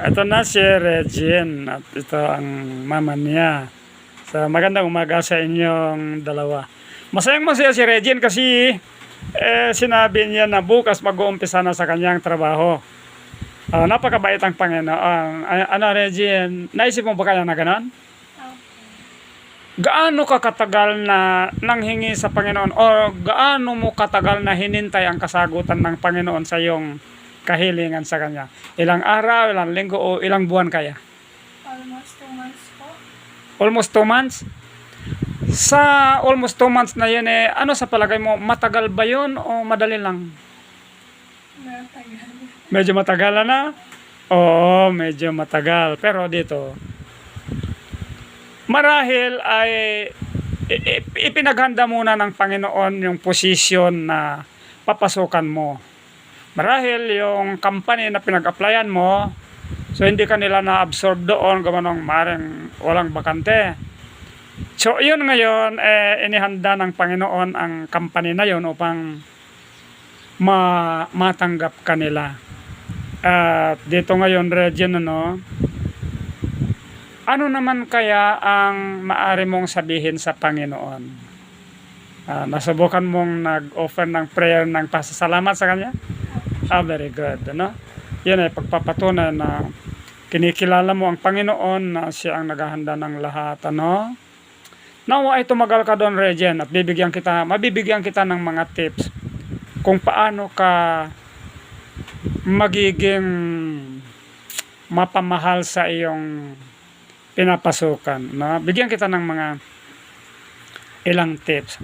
Ito na si Regine at ito ang mama niya. So, magandang umaga sa inyong dalawa. Masayang masaya si Regine kasi sinabi niya na bukas mag-uumpisa na sa kanyang trabaho. Napakabait ang Panginoon. Ano Regine, naisip mo ba kaya na ganon? Gaano ka katagal na nanghingi sa Panginoon o gaano mo katagal na hinintay ang kasagutan ng Panginoon sa iyong kahilingan sa Kanya? Ilang araw, ilang linggo o ilang buwan kaya? Almost 2 months po. Almost 2 months? Sa almost 2 months na yun ano sa palagay mo, matagal ba yun o madali lang? Matagal. Medyo matagal na? Oo, medyo matagal. Pero dito, marahil ay ipinaghanda muna ng Panginoon yung posisyon na papasukan mo. Marahil yung company na pinag-applyan mo, so hindi ka nila na-absorb doon, gamanong maring walang bakante. So yun ngayon, inihanda ng Panginoon ang company na yun upang matanggap ka nila. At dito ngayon, Regine, ano naman kaya ang maaari mong sabihin sa Panginoon? Nasubukan mong nag-offer ng prayer ng pasasalamat sa Kanya? Very good. Yan ay pagpapatunay na kinikilala mo ang Panginoon na siya ang naghahanda ng lahat. Nawa ay tumagal ka doon, Regine, at mabibigyan kita ng mga tips kung paano ka magiging mapamahal sa iyong pinapasukan. Bigyan kita ng mga ilang tips.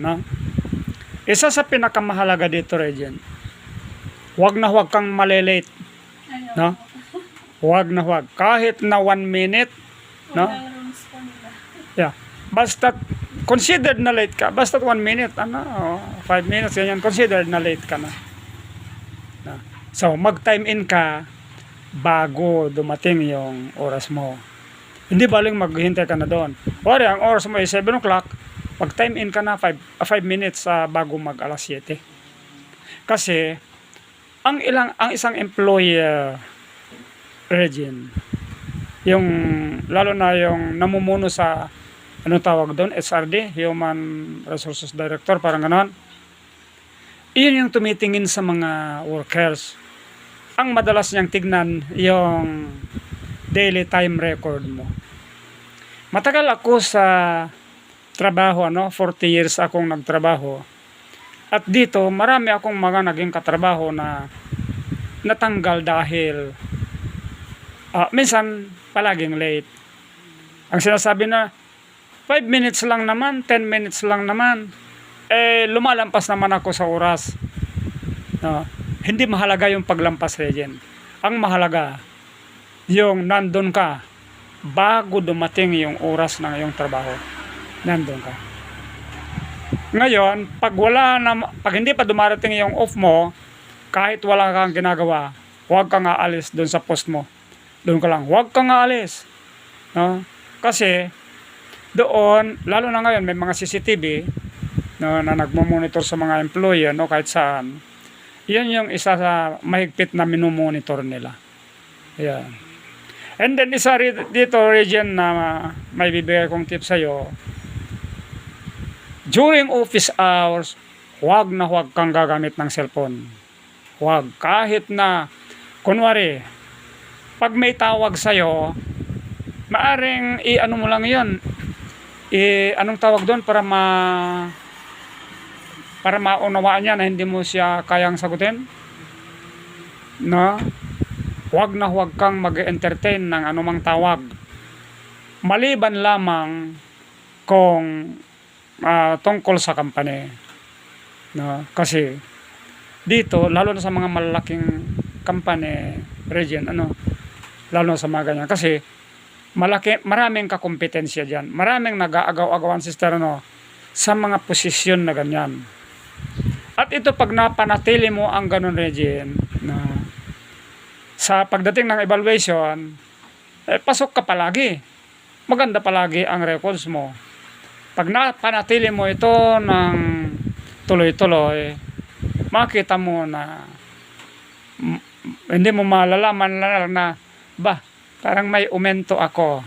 Isa sa pinakamahalaga dito, Regine, huwag kang malilate. Huwag. Kahit na 1 minute. Rooms po nila. Yeah. Basta considered na late ka. Basta 1 minute. 5 minutes. Ganyan. Considered na late ka na. So, mag-time in ka bago dumating yung oras mo. Hindi baling maghihintay ka na doon. Wari, ang oras mo ay 7 o'clock, mag-time in ka na 5 minutes bago mag-alas 7. Kasi, ang isang employer, Regine, yung, lalo na yung namumuno sa, anong tawag doon, SRD, Human Resources Director, parang ganon. Iyon yung tumitingin sa mga workers. Ang madalas niyang tignan yung daily time record mo. Matagal ako sa trabaho, 40 years akong nagtrabaho. At dito, marami akong mga naging katrabaho na natanggal dahil minsan palaging late. Ang sinasabi na 5 minutes lang naman, 10 minutes lang naman, lumalampas naman ako sa oras. Hindi mahalaga yung paglampas, Regine. Ang mahalaga, yung nandun ka bago dumating yung oras ng iyong trabaho. Nandun ka. Ngayon, pag hindi pa dumarating yung off mo, kahit wala kang ginagawa, huwag kang aalis doon sa post mo. Doon ka lang, huwag kang aalis. Kasi doon, lalo na ngayon, may mga CCTV na nagmo-monitor sa mga employee, kahit saan. Yan yung isa sa mahigpit na minumonitor nila. Yan. And then isa dito, Regine, na may bibigay kong tip sa'yo. During office hours, huwag kang gagamit ng cellphone. Huwag. Kahit na, kunwari, pag may tawag sa'yo, maaring ano mo lang yun. Anong tawag doon para maunawaan niya na hindi mo siya kayang sagutin? Huwag kang mag-entertain ng anumang tawag. Maliban lamang kung tungkol sa company. Kasi dito, lalo na sa mga malalaking company, Regine, lalo na sa mga ganyan. Kasi maraming kakompetensya dyan. Maraming nag-aagaw-agawan, sister, sa mga posisyon na ganyan. At ito, pag napanatili mo ang ganun, Regine, sa pagdating ng evaluation, pasok ka palagi. Maganda palagi ang records mo. Pag napanatili mo ito ng tuloy-tuloy, makita mo na hindi mo malalaman na parang may umento ako.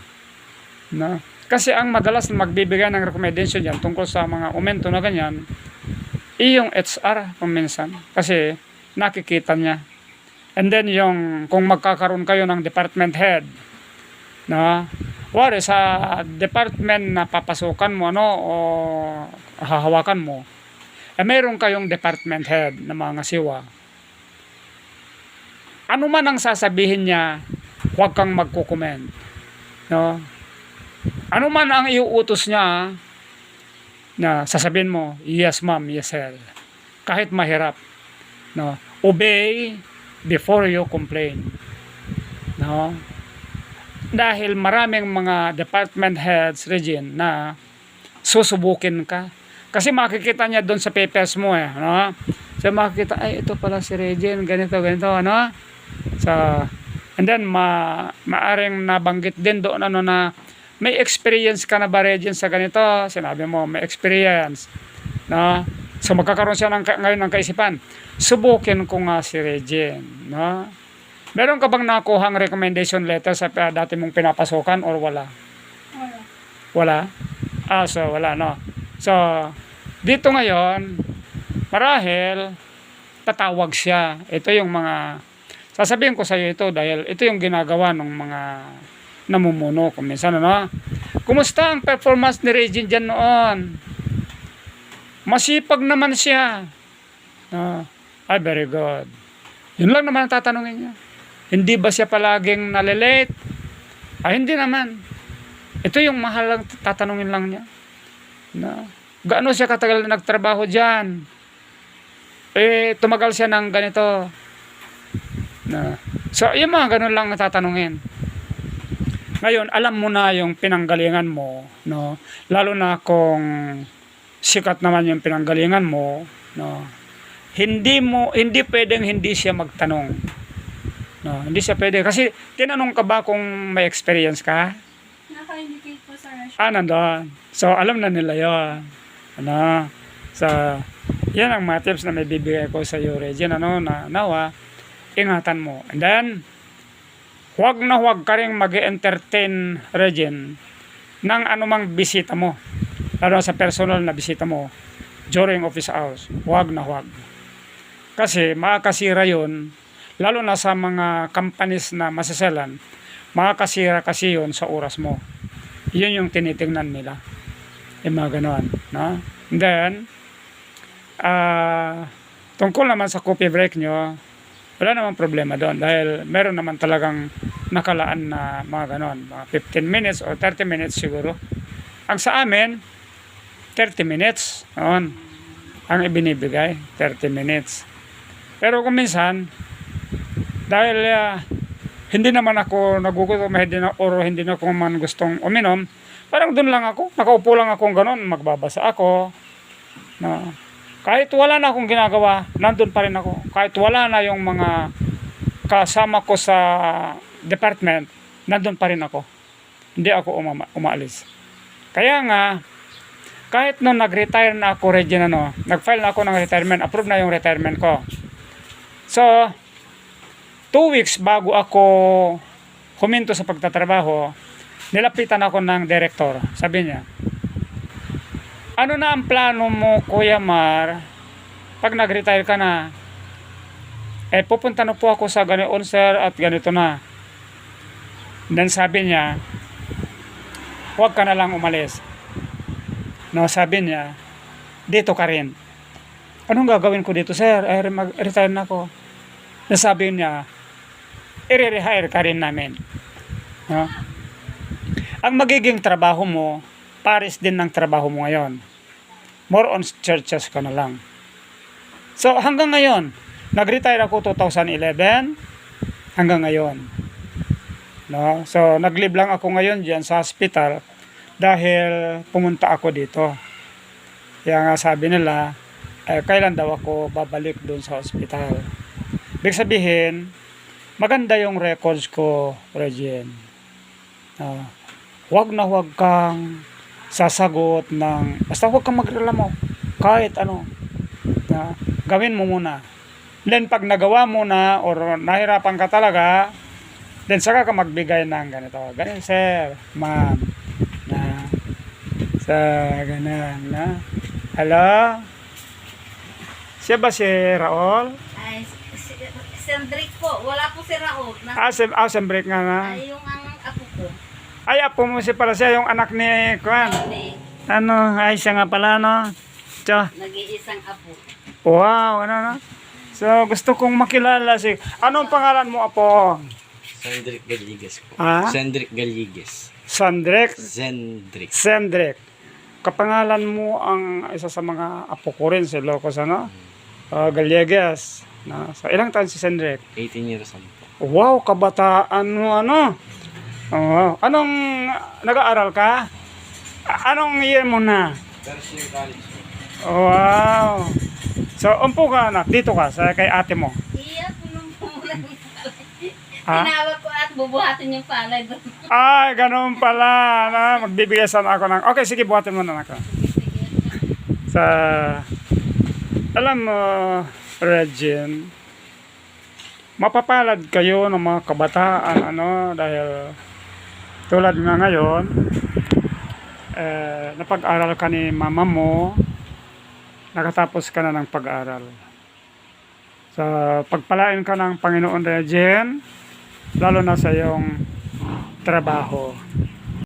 No? Kasi ang madalas na magbibigay ng recommendation yan tungkol sa mga umento na ganyan, yung HR kung minsan. Kasi nakikita niya. And then yung kung magkakaroon kayo ng department head, no? Wari sa department na papasukan mo o hahawakan mo, meron kayong department head na mga siwa. Ano man ang sasabihin niya, huwag kang magko-comment. No? Ano man ang iuutos niya, na sasabihin mo, yes ma'am, yes sir. Kahit mahirap. No? Obey before you complain. No? Dahil maraming mga department heads, Regine, na susubukin ka. Kasi makikita niya doon sa papers mo no? So makikita, ay ito pala si Regine, ganito, ano? So, and then maaring nabanggit din doon na may experience ka na ba Regine sa ganito? Sinabi mo, may experience. No? So magkakaroon siya ngayon ng kaisipan. Subukin ko nga si Regine. No? Meron ka bang nakuhang recommendation letter sa dati mong pinapasukan or wala? Wala. Wala? So wala, no? So, dito ngayon, marahil, tatawag siya. Ito yung mga, sasabihin ko sa iyo ito dahil ito yung ginagawa ng mga namumuno. Kung minsan, ano? Kumusta ang performance ni Regine dyan noon? Masipag naman siya. Ay, very good. Yun lang naman ang tatanungin niya. Hindi ba siya palaging nalilate? Ay, hindi naman. Ito yung mahalang tatanungin lang niya. Gaano siya katagal na nagtrabaho dyan? Tumagal siya ng ganito. So, yung mga ganun lang tatanungin. Ngayon, alam mo na yung pinanggalingan mo, no? Lalo na kung sikat naman yung pinanggalingan mo, no? Hindi pwedeng hindi siya magtanong. No, hindi siya pwede. Kasi, tinanong ka ba kung may experience ka? Naka-indicate po sa resume. Nandun. So, alam na nila yun. Ano? So, yan ang mga tips na may bibigay ko sa iyo, Regine, na nawa, ingatan mo. And then, huwag ka rin mag-entertain, Regine, ng anumang bisita mo. Lalo sa personal na bisita mo during office hours. Huwag. Kasi, makakasira yun, lalo na sa mga companies na masaselan, makakasira kasi yun sa oras mo. Yun yung tinitingnan nila. Yung mga ganon. No? And then, tungkol naman sa coffee break nyo, wala namang problema doon dahil meron naman talagang nakalaan na mga ganon, mga 15 minutes or 30 minutes siguro. Ang sa amin, 30 minutes noon ang ibinibigay, 30 minutes. Pero kung minsan, dahil hindi naman ako nagugutom, hindi na ako man gustong uminom, parang doon lang ako, nakaupo lang akong ganon, magbabasa ako. No. Kahit wala na akong ginagawa, nandun pa rin ako. Kahit wala na yung mga kasama ko sa department, nandun pa rin ako. Hindi ako umaalis. Kaya nga, kahit nung nag-retire na ako, Regine, nag-file na ako ng retirement, approve na yung retirement ko. So, 2 weeks bago ako huminto sa pagtatrabaho, nilapitan ako ng director. Sabi niya, ano na ang plano mo, Kuya Mar, pag nag-retire ka na? Pupunta na po ako sa ganoon, sir, at ganito na. Then sabi niya, huwag ka na lang umalis. No, sabi niya, dito ka rin. Anong gagawin ko dito, sir? Mag-retire na ako. Nasabi niya, i-rehire ka rin namin. No? Ang magiging trabaho mo, pares din ng trabaho mo ngayon. More on churches ka na lang. So hanggang ngayon, nag-retire ako 2011 hanggang ngayon. No? So nag-leave lang ako ngayon diyan sa hospital dahil pumunta ako dito. Kaya nga sabi nila, kailan daw ako babalik doon sa hospital. Ibig sabihin, maganda yung records ko, Regine. Huwag kang sasagot ng basta huwag kang magreklamo kahit ano, gawin mo muna. Then pag nagawa mo na or nahirapan ka talaga, Then saka ka magbigay ng ganito. Ganyan, sir, ma'am, na, sa ganyan, na. Hello? Siya ba si Raul? Ay, Sendrik po. Wala po si Raul. Sembrik nga na. Ay, yung ang apo ko. Ay, apo mo si pala siya, yung anak ni Kwan. Hindi. Ano, ay siya nga pala, no? Tiyo. Nag-iisang apo. Wow, ano, no? So, gusto kong makilala si... Anong pangalan mo, apo? Sendrik Galigues po. Ha? Sendrik Galigues. Sandrek? Zendrik. Sendrek. Kapangalan mo ang isa sa mga apo ko rin, si Locos, ano? Gallegas. Na, so, ilang taon si Sendrek? 18 years old po. Wow, kabataan mo, ano? Oh, anong nag-aaral ka? Anong year mo na? First year college po. Wow. So, umpo ka anak, dito ka sa kay ate mo. Iya, punong po muna yung palay. Ha? Tinawag ko at bubuhatin yung palay doon. Ay, ganun pala. Na, magbibigay sana ako ng... Okay, sige, buhatin mo na ako. Sa... Alam mo, Regine, mapapalad kayo ng mga kabataan, ano, dahil tulad nga ngayon, napag-aral ka ni mama mo, nakatapos ka na ng pag-aaral. So, pagpalain ka ng Panginoon Regine, lalo na sa iyong trabaho.